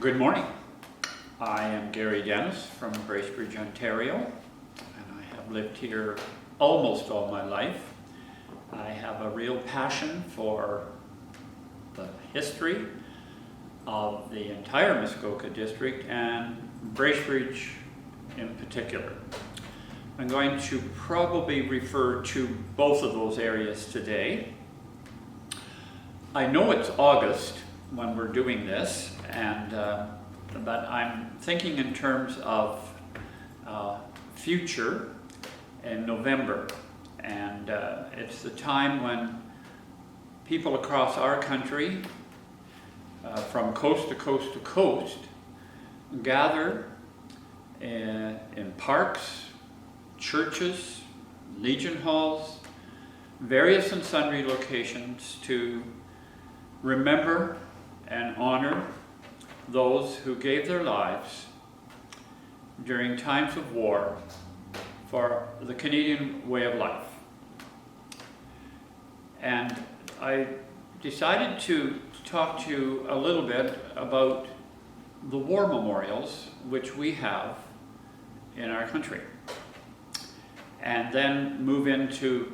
Good morning. I am Gary Dennis from Bracebridge, Ontario, and I have lived here almost all my life. I have a real passion for the history of the entire Muskoka district and Bracebridge in particular. I'm going to probably refer to both of those areas today. I know it's August when we're doing this, but I'm thinking in terms of future in November, and it's the time when people across our country, from coast to coast to coast, gather in parks, churches, Legion halls, various and sundry locations to remember and honor those who gave their lives during times of war for the Canadian way of life. And I decided to talk to you a little bit about the war memorials which we have in our country, and then move into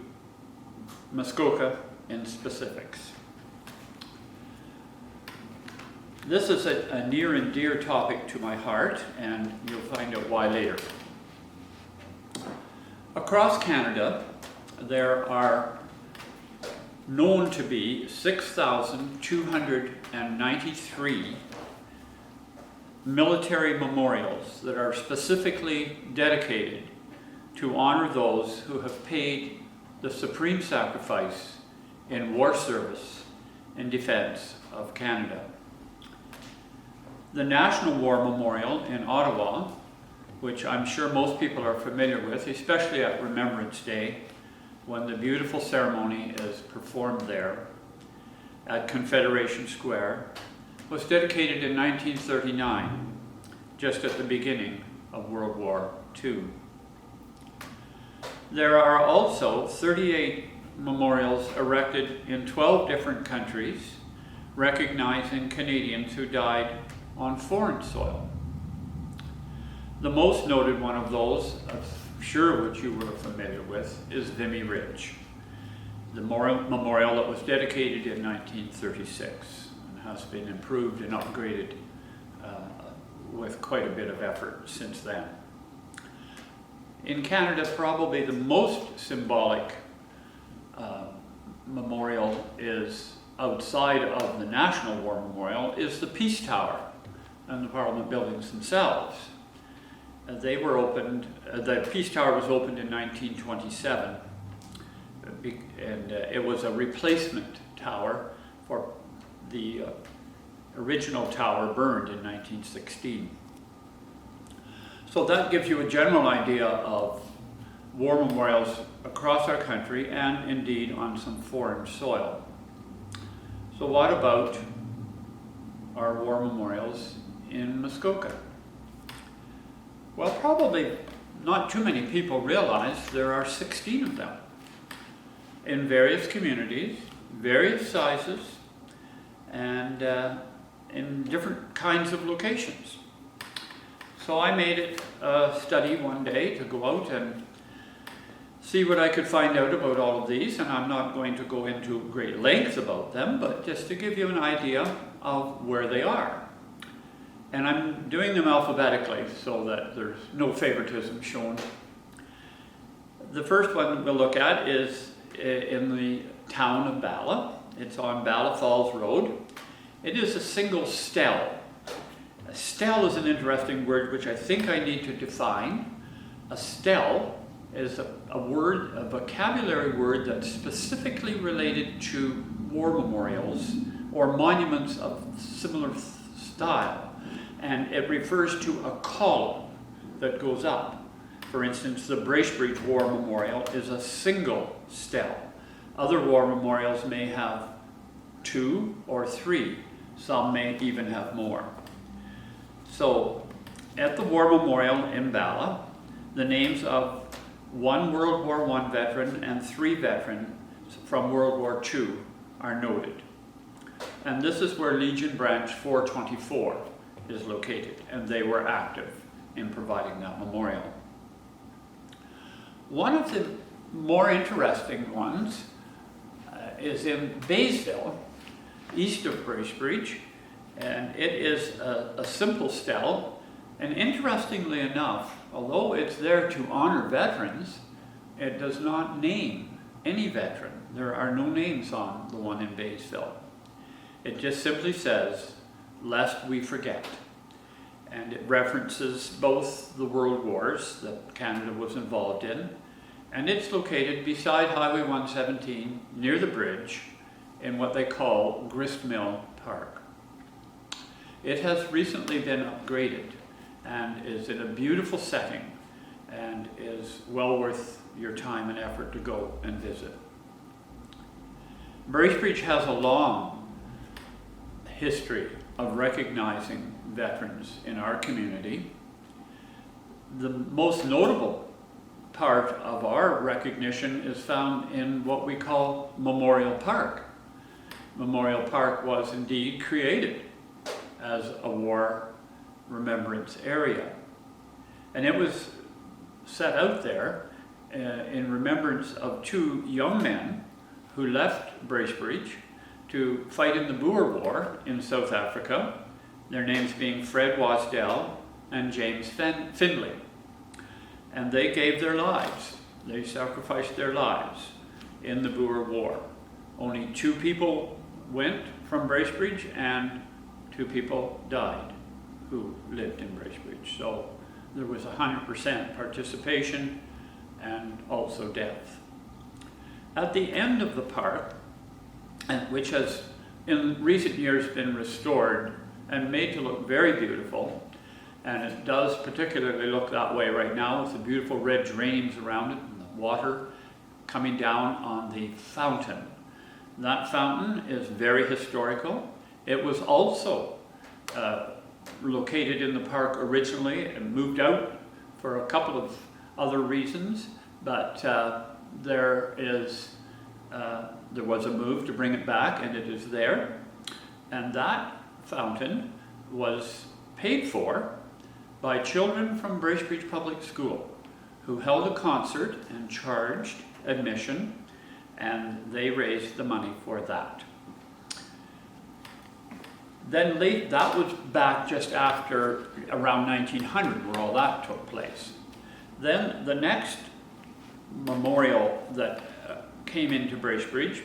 Muskoka in specifics. This is a near and dear topic to my heart, and you'll find out why later. Across Canada, there are known to be 6,293 military memorials that are specifically dedicated to honor those who have paid the supreme sacrifice in war service in defense of Canada. The National War Memorial in Ottawa, which I'm sure most people are familiar with, especially at Remembrance Day, when the beautiful ceremony is performed there at Confederation Square, was dedicated in 1939, just at the beginning of World War II. There are also 38 memorials erected in 12 different countries, recognizing Canadians who died on foreign soil. The most noted one of those, I'm sure which you were familiar with, is Vimy Ridge, the memorial that was dedicated in 1936 and has been improved and upgraded with quite a bit of effort since then. In Canada, probably the most symbolic memorial is outside of the National War Memorial is the Peace Tower and the Parliament buildings themselves. They were opened, the Peace Tower was opened in 1927, and it was a replacement tower for the original tower burned in 1916. So that gives you a general idea of war memorials across our country and indeed on some foreign soil. So what about our war memorials in Muskoka? Well, probably not too many people realize there are 16 of them in various communities, various sizes, and in different kinds of locations. So I made it a study one day to go out and see what I could find out about all of these, and I'm not going to go into great length about them, but just to give you an idea of where they are. And I'm doing them alphabetically so that there's no favoritism shown. The first one we'll look at is in the town of Bala. It's on Bala Falls Road. It is a single stele. A stele is an interesting word which I think I need to define. A stele is a word, a vocabulary word that's specifically related to war memorials or monuments of similar style. And it refers to a column that goes up. For instance, the Bracebridge War Memorial is a single stele. Other war memorials may have 2 or 3. Some may even have more. So, at the War Memorial in Bala, the names of 1 World War I veteran and 3 veterans from World War II are noted. And this is where Legion Branch 424 is located, and they were active in providing that memorial. One of the more interesting ones is in Baysville, east of Bracebridge, and it is a simple stele. And interestingly enough, although it's there to honor veterans, it does not name any veteran. There are no names on the one in Baysville. It just simply says, "Lest we forget." And it references both the World Wars that Canada was involved in, and it's located beside Highway 117 near the bridge in what they call Gristmill Park. It has recently been upgraded and is in a beautiful setting and is well worth your time and effort to go and visit. Bracebridge has a long history of recognizing veterans in our community. The most notable part of our recognition is found in what we call Memorial Park. Memorial Park was indeed created as a war remembrance area, and it was set out there in remembrance of two young men who left Bracebridge to fight in the Boer War in South Africa, their names being Fred Wasdell and James Findlay. And they gave their lives. They sacrificed their lives in the Boer War. Only 2 people went from Bracebridge and 2 people died who lived in Bracebridge. So there was 100% participation and also death. At the end of the park, which has in recent years been restored and made to look very beautiful, and it does particularly look that way right now with the beautiful red geraniums around it and the water coming down on the fountain. That fountain is very historical. It was also located in the park originally and moved out for a couple of other reasons, but there was a move to bring it back, and it is there. And that fountain was paid for by children from Bracebridge Public School who held a concert and charged admission, and they raised the money for that. Then that was back just after around 1900 where all that took place. Then the next memorial that came into Bracebridge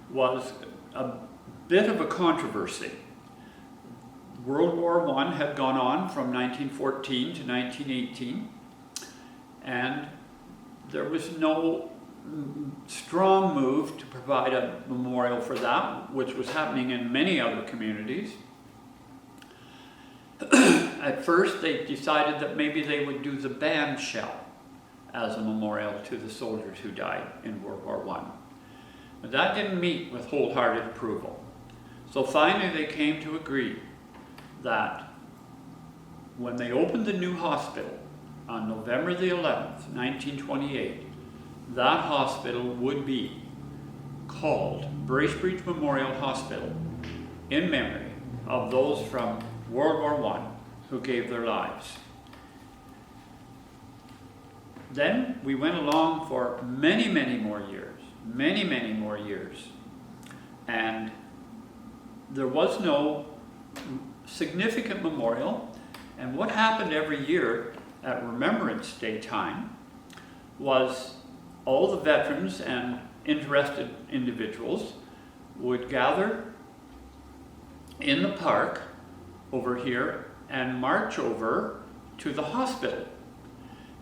was a bit of a controversy. World War I had gone on from 1914 to 1918, and there was no strong move to provide a memorial for that, which was happening in many other communities. At first, they decided that maybe they would do the band shell as a memorial to the soldiers who died in World War I. But that didn't meet with wholehearted approval. So finally they came to agree that when they opened the new hospital on November the 11th, 1928, that hospital would be called Bracebridge Memorial Hospital in memory of those from World War I who gave their lives. Then we went along for many, many more years, and there was no significant memorial. And what happened every year at Remembrance Day time was all the veterans and interested individuals would gather in the park over here and march over to the hospital.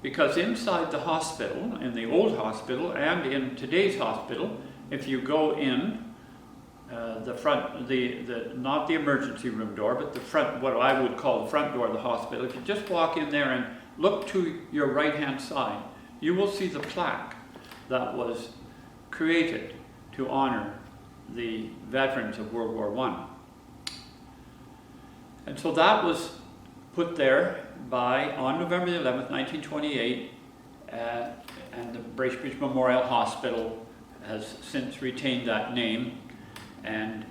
Because inside the hospital, in the old hospital and in today's hospital, if you go in the front, not the emergency room door, but the front, what I would call the front door of the hospital, if you just walk in there and look to your right-hand side, you will see the plaque that was created to honor the veterans of World War I. And so that was put there on November the 11th, 1928, and the Bracebridge Memorial Hospital has since retained that name, and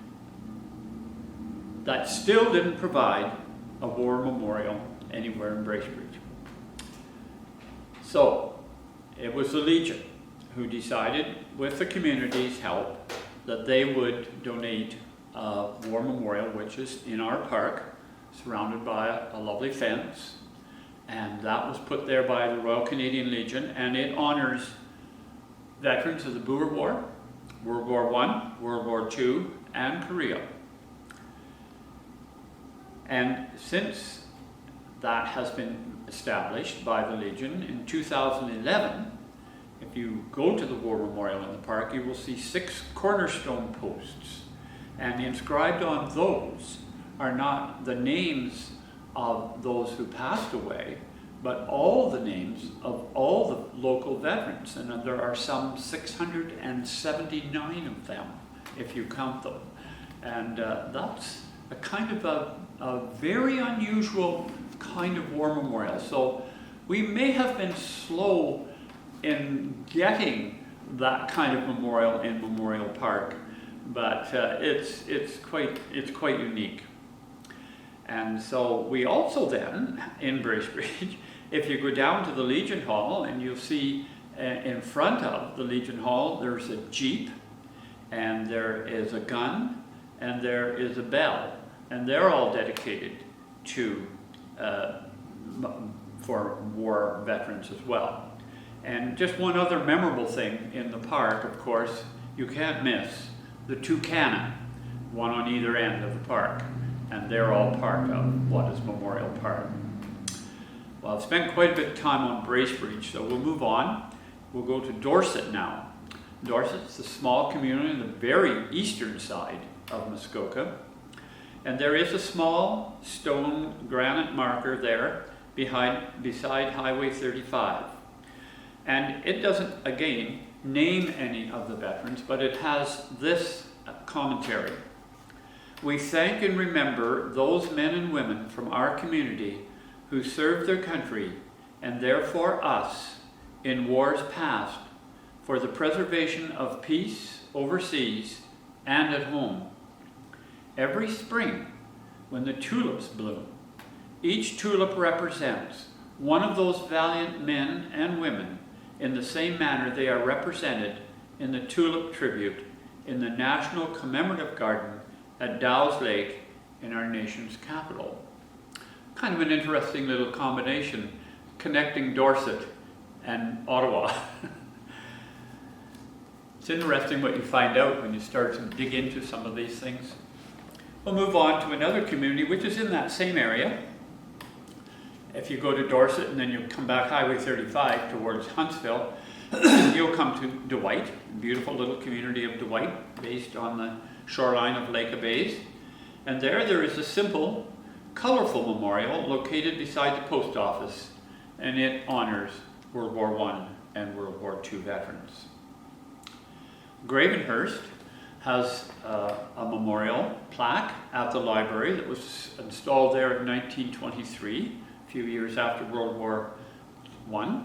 that still didn't provide a war memorial anywhere in Bracebridge. So it was the Legion who decided, with the community's help, that they would donate a war memorial, which is in our park, surrounded by a lovely fence. And that was put there by the Royal Canadian Legion, and it honors veterans of the Boer War, World War I, World War II, and Korea. And since that has been established by the Legion in 2011, if you go to the War Memorial in the park, you will see 6 cornerstone posts. And inscribed on those are not the names of those who passed away, but all the names of all the local veterans. And there are some 679 of them, if you count them. And that's a kind of a very unusual kind of war memorial. So we may have been slow in getting that kind of memorial in Memorial Park, but it's quite unique. And so we also then, in Bracebridge, if you go down to the Legion Hall, and you'll see in front of the Legion Hall, there's a Jeep, and there is a gun, and there is a bell, and they're all dedicated to for war veterans as well. And just one other memorable thing in the park, of course, you can't miss the 2 cannon, one on either end of the park, and they're all part of what is Memorial Park. Well, I've spent quite a bit of time on Bracebridge, so we'll move on. We'll go to Dorset now. Dorset's a small community on the very eastern side of Muskoka, and there is a small stone granite marker there beside Highway 35. And it doesn't, again, name any of the veterans, but it has this commentary. We thank and remember those men and women from our community who served their country and therefore us in wars past for the preservation of peace overseas and at home. Every spring, when the tulips bloom, each tulip represents one of those valiant men and women in the same manner they are represented in the tulip tribute in the National Commemorative Garden at Dow's Lake in our nation's capital. Kind of an interesting little combination, connecting Dorset and Ottawa. It's interesting what you find out when you start to dig into some of these things. We'll move on to another community which is in that same area. If you go to Dorset and then you come back Highway 35 towards Huntsville, you'll come to Dwight, a beautiful little community of Dwight, based on the shoreline of Lake Abays. And there is a simple, colorful memorial located beside the post office, and it honors World War I and World War II veterans. Gravenhurst has a memorial plaque at the library that was installed there in 1923, a few years after World War I,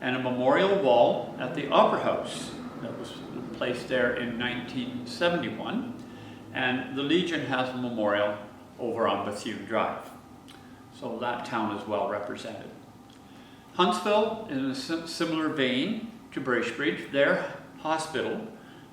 and a memorial wall at the Opera House that was placed there in 1971, and the Legion has a memorial over on Bethune Drive. So that town is well represented. Huntsville, in a similar vein to Bracebridge, their hospital,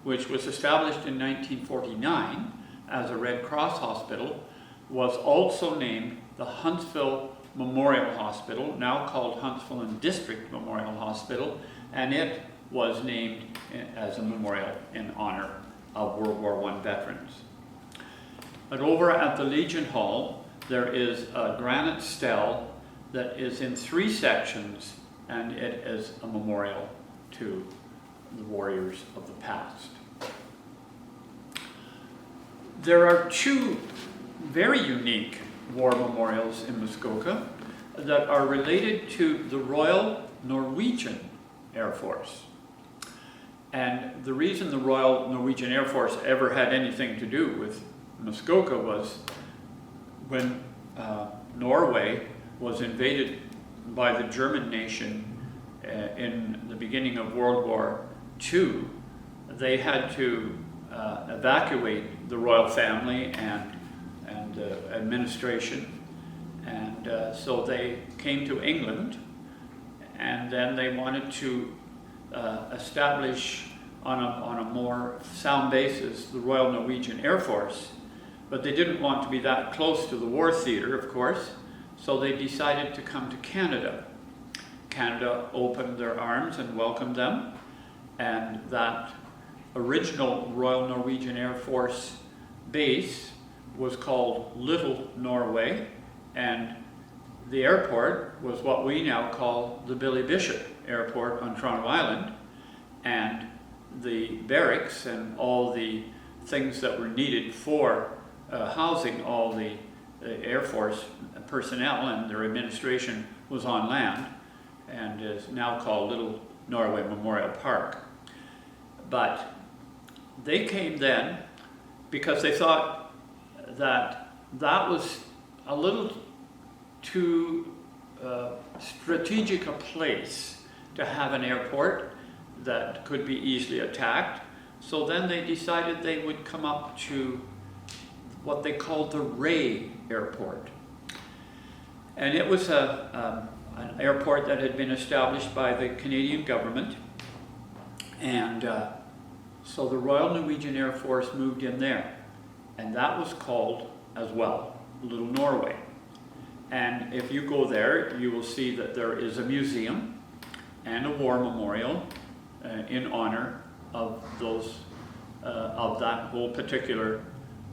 which was established in 1949 as a Red Cross hospital, was also named the Huntsville Memorial Hospital, now called Huntsville and District Memorial Hospital, and it was named as a memorial in honor of World War I veterans. But over at the Legion Hall, there is a granite stele that is in 3 sections, and it is a memorial to the warriors of the past. There are 2 very unique war memorials in Muskoka that are related to the Royal Norwegian Air Force. And the reason the Royal Norwegian Air Force ever had anything to do with Muskoka was when Norway was invaded by the German nation in the beginning of World War II. They had to evacuate the royal family and administration, And so they came to England, and then they wanted to establish on a more sound basis the Royal Norwegian Air Force. But they didn't want to be that close to the war theater, of course, so they decided to come to Canada. Canada opened their arms and welcomed them, and that original Royal Norwegian Air Force base was called Little Norway, and the airport was what we now call the Billy Bishop Airport on Toronto Island, and the barracks and all the things that were needed for housing all the Air Force personnel and their administration was on land, and is now called Little Norway Memorial Park. But they came then because they thought that that was a little too strategic a place to have an airport that could be easily attacked. So then they decided they would come up to what they called the Ray Airport. And it was an airport that had been established by the Canadian government. And so the Royal Norwegian Air Force moved in there. And that was called, as well, Little Norway. And if you go there, you will see that there is a museum and a war memorial in honor of those, of that whole particular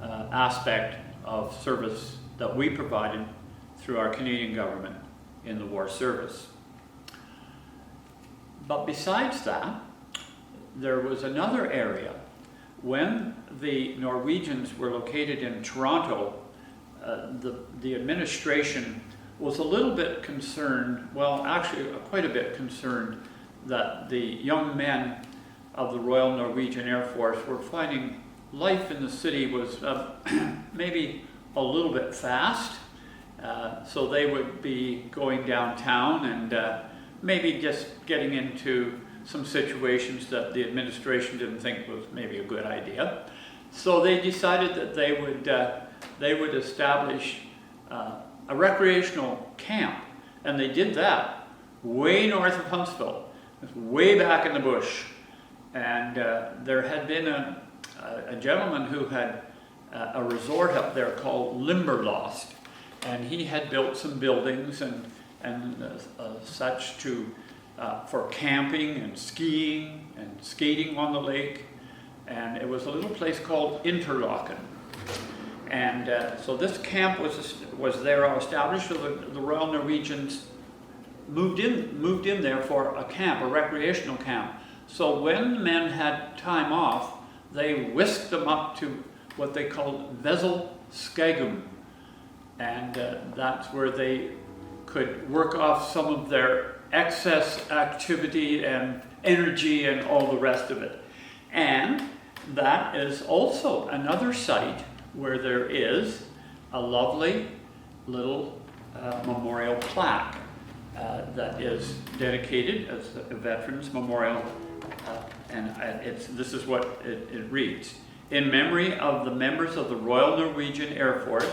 aspect of service that we provided through our Canadian government in the war service. But besides that, there was another area. When the Norwegians were located in Toronto, the administration was a little bit concerned, well, actually quite a bit concerned, that the young men of the Royal Norwegian Air Force were finding life in the city was maybe a little bit fast. So they would be going downtown and maybe just getting into some situations that the administration didn't think was maybe a good idea. So they decided that they would establish a recreational camp, and they did that way north of Huntsville, way back in the bush. And there had been a gentleman who had a resort up there called Limberlost, and he had built some buildings and such to for camping and skiing and skating on the lake. And it was a little place called Interlaken. And so this camp was there established. So the Royal Norwegians moved in there for a camp, a recreational camp. So when men had time off, they whisked them up to what they called Vesel Skagum. And that's where they could work off some of their excess activity and energy and all the rest of it. And that is also another site where there is a lovely little memorial plaque that is dedicated as a veterans memorial, and this is what it reads: in memory of the members of the Royal Norwegian Air Force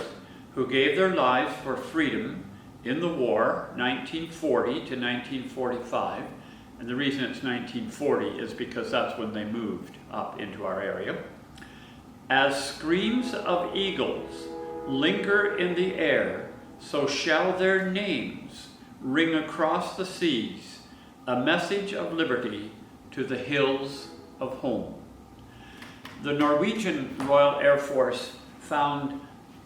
who gave their lives for freedom in the war 1940 to 1945, and the reason it's 1940 is because that's when they moved up into our area. As screams of eagles linger in the air, so shall their names ring across the seas, a message of liberty to the hills of home. The Norwegian Royal Air Force found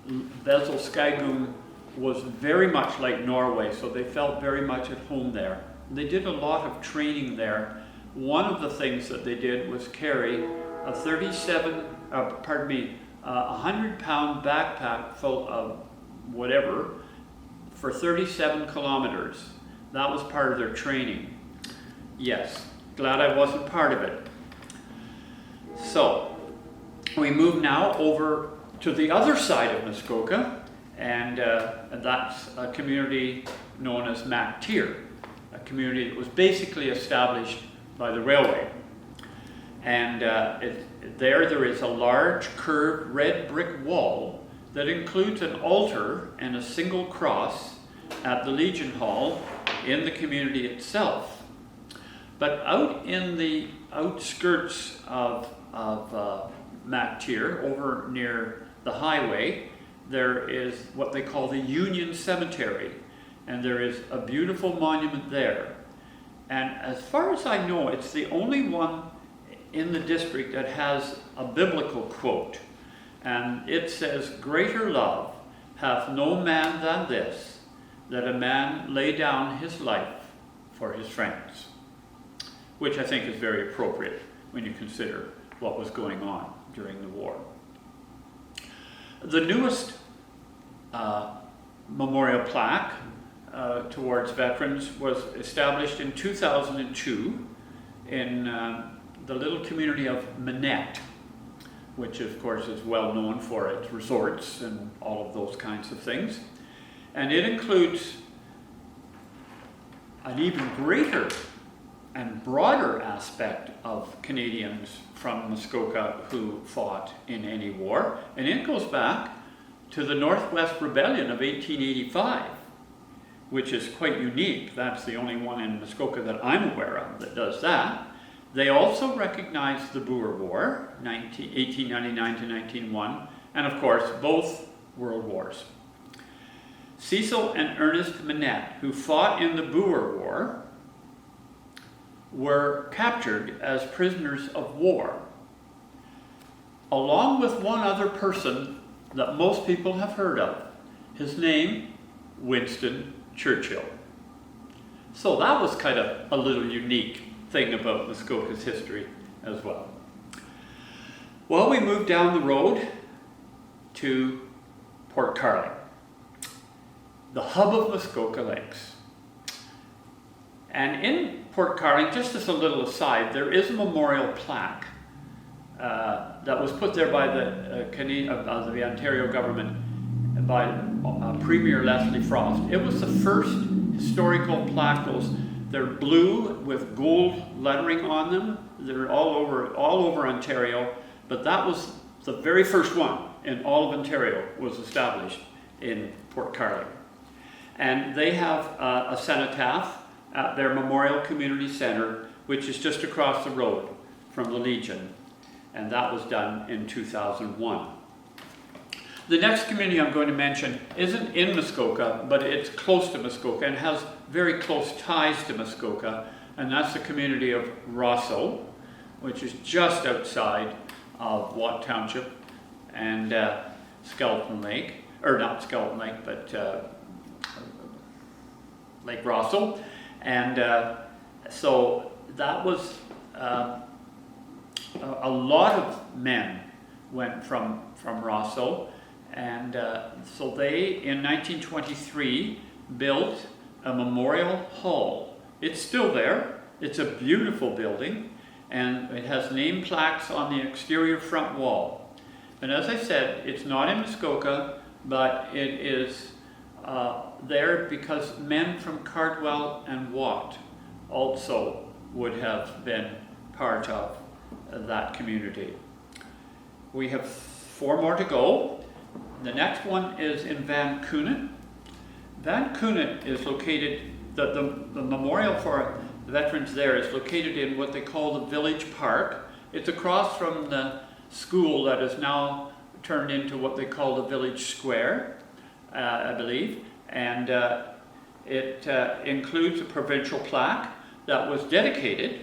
Vesel Skagum was very much like Norway, so they felt very much at home there. They did a lot of training there. One of the things that they did was carry a 100-pound backpack full of whatever for 37 kilometers. That was part of their training. Yes, glad I wasn't part of it. So, we move now over to the other side of Muskoka, and that's a community known as MacTier, a community that was basically established by the railway. And there is a large curved red brick wall that includes an altar and a single cross at the Legion Hall in the community itself. But out in the outskirts of Mactier, over near the highway, there is what they call the Union Cemetery, and there is a beautiful monument there. And as far as I know, it's the only one in the district that has a biblical quote. And it says, "Greater love hath no man than this, that a man lay down his life for his friends," which I think is very appropriate when you consider what was going on during the war. The newest memorial plaque towards veterans was established in 2002 in the little community of Manette, which of course is well known for its resorts and all of those kinds of things. And it includes an even greater and broader aspect of Canadians from Muskoka who fought in any war. And it goes back to the Northwest Rebellion of 1885, which is quite unique. That's the only one in Muskoka that I'm aware of that does that. They also recognize the Boer War, 1899 to 1901, and of course both World Wars. Cecil and Ernest Manette, who fought in the Boer War, were captured as prisoners of war, along with one other person that most people have heard of. His name, Winston Churchill. So that was kind of a little unique thing about Muskoka's history as well. Well, we moved down the road to Port Carling, the hub of Muskoka Lakes. And in Port Carling, just as a little aside, there is a memorial plaque that was put there by the Ontario government by Premier Leslie Frost. It was the first historical plaque. They're blue with gold lettering on them. They're all over Ontario, but that was the very first one in all of Ontario was established in Port Carling. And they have a cenotaph at their Memorial Community Centre, which is just across the road from the Legion, and that was done in 2001. The next community I'm going to mention isn't in Muskoka, but it's close to Muskoka and has very close ties to Muskoka, and that's the community of Rosso, which is just outside of Watt Township and Skeleton Lake, or not Skeleton Lake, but Lake Rosso. And so that was a lot of men went from Rosso, and so they in 1923 built a memorial hall. It's still there. It's a beautiful building, and it has name plaques on the exterior front wall. And as I said, it's not in Muskoka, but it is there because men from Cardwell and Watt also would have been part of that community. We have 4 more to go. The next one is in Van Counen. Van Counen is located, the memorial for veterans there is located in what they call the Village Park. It's across from the school that is now turned into what they call the Village Square, I believe. And it includes a provincial plaque that was dedicated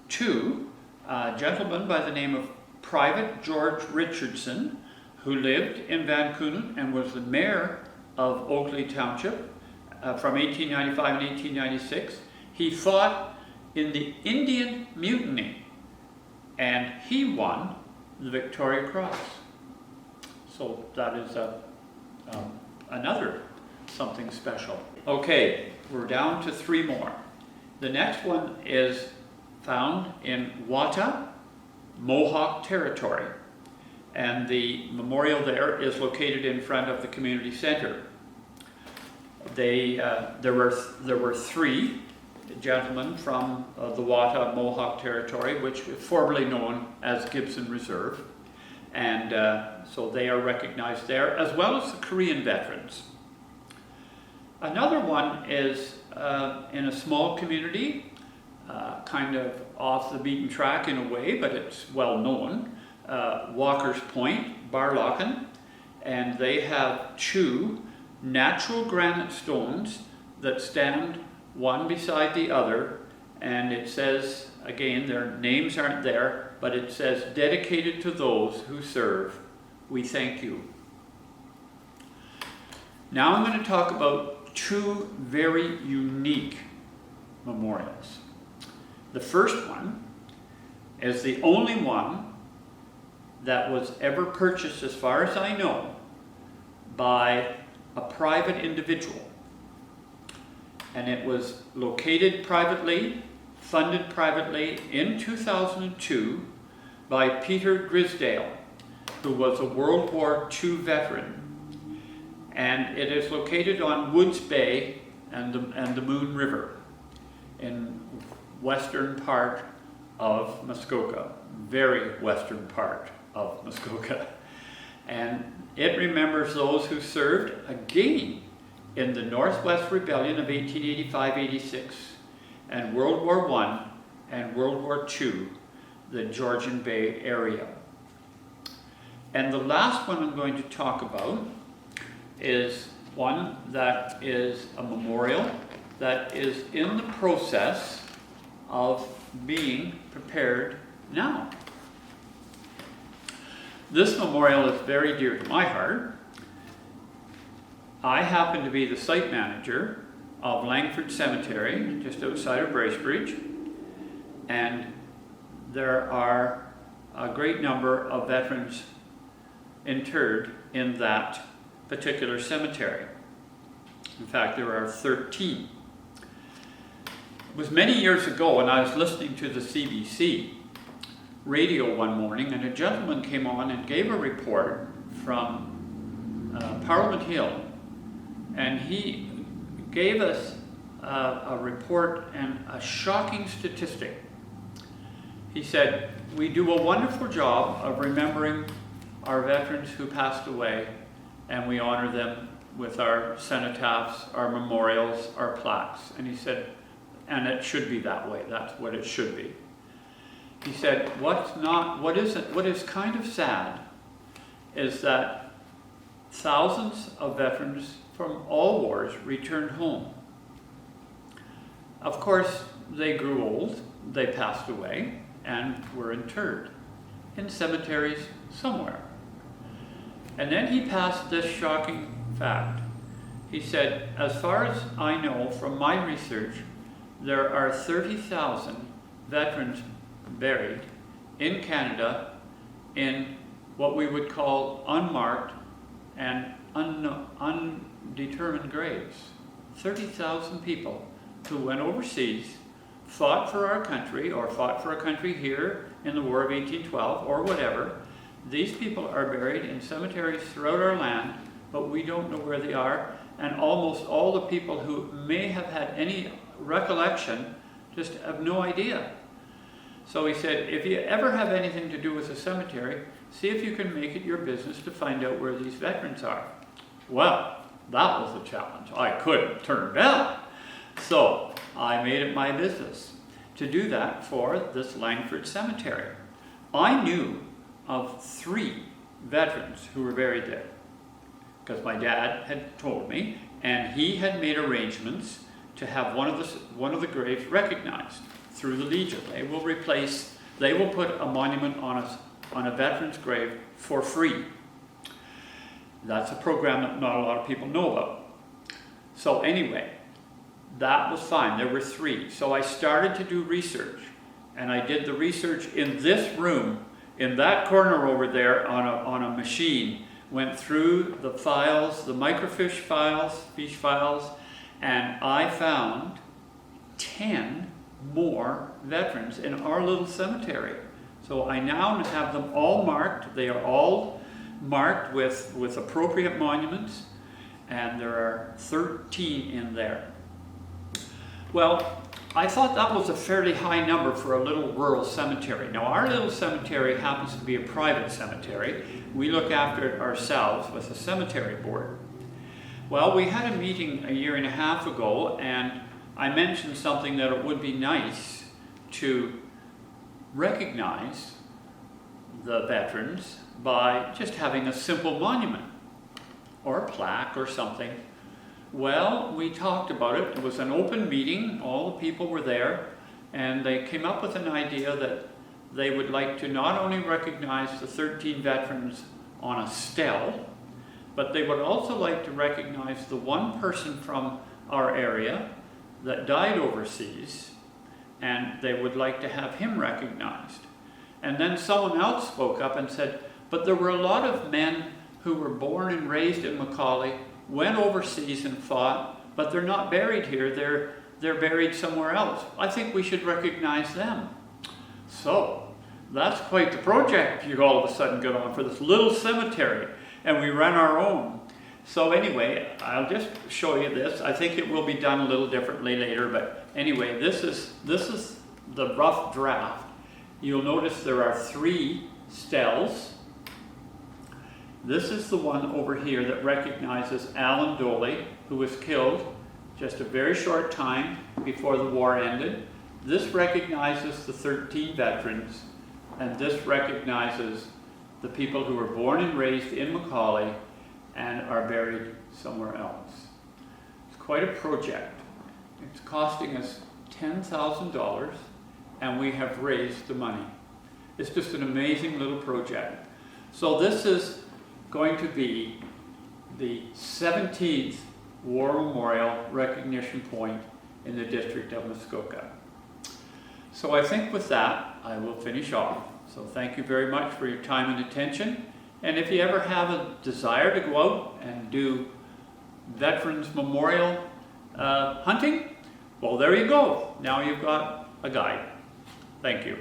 to a gentleman by the name of Private George Richardson, who lived in Van Counen and was the mayor of Oakley Township from 1895 and 1896. He fought in the Indian Mutiny, and he won the Victoria Cross. So that is another something special. Okay, we're down to 3 more. The next one is found in Wata, Mohawk Territory, and the memorial there is located in front of the community center. There were 3 gentlemen from the Wata Mohawk Territory, which was formerly known as Gibson Reserve, And so they are recognized there, as well as the Korean veterans. Another one is in a small community, kind of off the beaten track in a way, but it's well known, Walker's Point, Barlocken, and they have 2 natural granite stones that stand one beside the other, and it says, again, their names aren't there, but it says, dedicated to those who serve, we thank you. Now I'm going to talk about 2 very unique memorials. The first one is the only one that was ever purchased, as far as I know, by a private individual. And it was located privately, funded privately in 2002 by Peter Grisdale, who was a World War II veteran. And it is located on Woods Bay and the Moon River in western part of Muskoka, very western part of Muskoka. And it remembers those who served again in the Northwest Rebellion of 1885-86 and World War I and World War II, the Georgian Bay area. And the last one I'm going to talk about is one that is a memorial that is in the process of being prepared now. This memorial is very dear to my heart. I happen to be the site manager of Langford Cemetery, just outside of Bracebridge, and there are a great number of veterans interred in that particular cemetery. In fact, there are 13. It was many years ago, and I was listening to the CBC radio one morning, and a gentleman came on and gave a report from Parliament Hill, and he gave us a report and a shocking statistic. He said, we do a wonderful job of remembering our veterans who passed away, and we honor them with our cenotaphs, our memorials, our plaques. And he said, and it should be that way, that's what it should be. He said, what is kind of sad is that thousands of veterans from all wars returned home. Of course, they grew old, they passed away, and were interred in cemeteries somewhere. And then he passed this shocking fact. He said, as far as I know from my research, there are 30,000 veterans buried in Canada in what we would call unmarked and undetermined graves. 30,000 people who went overseas, fought for our country, or fought for a country here in the War of 1812, or whatever. These people are buried in cemeteries throughout our land, but we don't know where they are, and almost all the people who may have had any recollection just have no idea. So he said, if you ever have anything to do with a cemetery, see if you can make it your business to find out where these veterans are. Well, that was a challenge I couldn't turn down. So I made it my business to do that for this Langford Cemetery. I knew of 3 veterans who were buried there because my dad had told me, and he had made arrangements to have one of the graves recognized through the Legion. They will put a monument on a veteran's grave for free. That's a program that not a lot of people know about. So anyway, that was fine. There were 3. So I started to do research, and I did the research in this room, in that corner over there on a machine, went through the files, the microfiche files, fiche files, and I found 10 more veterans in our little cemetery. So I now have them all marked. They are all marked with appropriate monuments, and there are 13 in there. Well, I thought that was a fairly high number for a little rural cemetery. Now, our little cemetery happens to be a private cemetery. We look after it ourselves with a cemetery board. Well, we had a meeting a year and a half ago, and I mentioned something that it would be nice to recognize the veterans by just having a simple monument or a plaque or something. Well, we talked about it. It was an open meeting. All the people were there, and they came up with an idea that they would like to not only recognize the 13 veterans on a stele, but they would also like to recognize the one person from our area that died overseas, and they would like to have him recognized. And then someone else spoke up and said, but there were a lot of men who were born and raised in Macaulay, went overseas and fought, but they're not buried here, they're buried somewhere else. I think we should recognize them. So that's quite the project you all of a sudden got on for this little cemetery, and we run our own. So anyway, I'll just show you this. I think it will be done a little differently later, but anyway, this is the rough draft. You'll notice there are 3 steles. This is the one over here that recognizes Alan Doley, who was killed just a very short time before the war ended. This recognizes the 13 veterans, and this recognizes the people who were born and raised in Macaulay and are buried somewhere else. It's quite a project. It's costing us $10,000, and we have raised the money. It's just an amazing little project. So this is going to be the 17th War Memorial recognition point in the District of Muskoka. So I think with that, I will finish off. So thank you very much for your time and attention. And if you ever have a desire to go out and do Veterans Memorial hunting, well, there you go. Now you've got a guide. Thank you.